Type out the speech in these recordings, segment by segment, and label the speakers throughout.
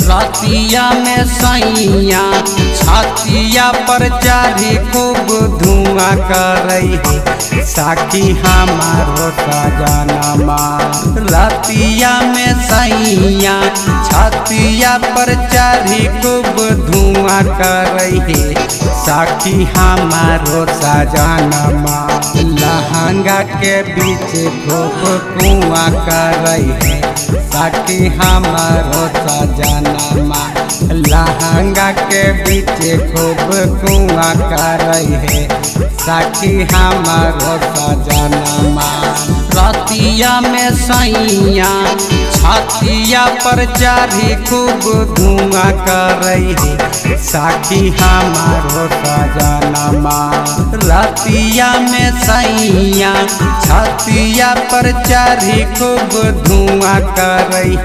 Speaker 1: रतिया में सैया छतिया पर चढ़ी खूब धुआं करई साखी हमारो सजनमा। रतिया में सैया छतिया पर चढ़ी खूब धुआं करई साखी हमारो सजनमा। लहंगा के बीच खूब कुआं करई साखी हमारो सजनमा। लहंगा के बीच खूब कुआं करई साखी हमारो सजनमा। रतिया में सैया छतिया पर चढ़ी खूब धुआं करई साखी हमारो सजनमा। रतिया में सैया छतिया पर चढ़ी खूब धुआं करई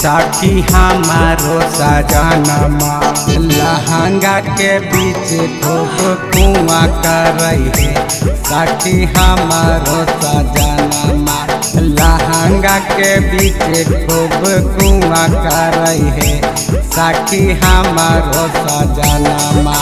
Speaker 1: साखी हमारो सजनमा। लहंगा के बीच खूब कुआं करई साखी हमारो सजनमा। लहंगा के बीच खूब कुआं करई साखी हमारो सजनमा।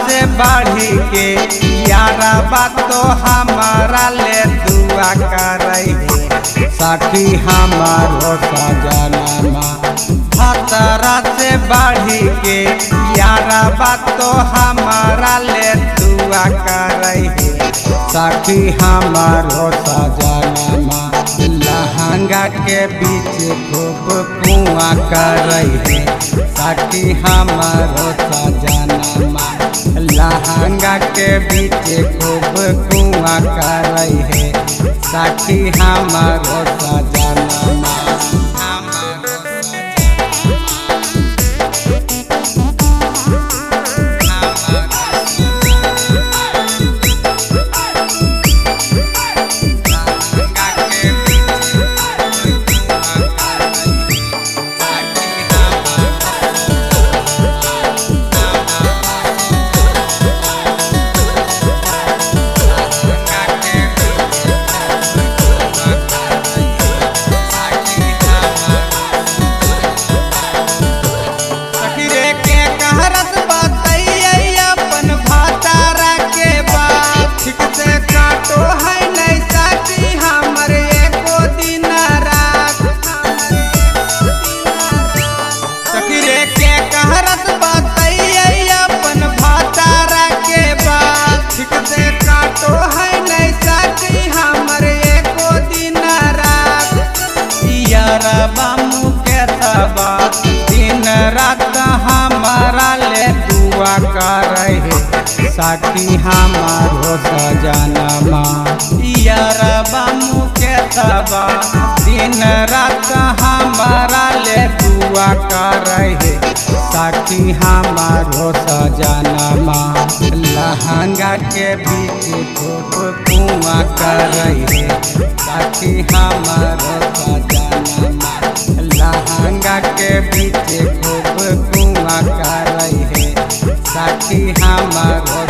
Speaker 1: से बढ़ी के यारा बात तो हमारा ले दुआ करई साखी हमारो सजनमा। खतरा से बढ़ी के यारा बात तो हमारा ले दुआ करई साखी हमारो सजनमा। लहंगा के बीच खूब कुआं करई साखी हमारो सजनमा। लहंगा के बीच खूब कुआं करई साखी हमारो सजनमा। दिन रात हमारा ले दुआ करई साखी हमारो सजनमा। यारबा मुके तबा दिन रात हमारा ले दुआ करई साखी हमारो सजनमा। लहंगा के बीच खूब कुआं करई साखी हमारो सजनमा। लहंगा के बीच खूब कुआं करई साखी हमारो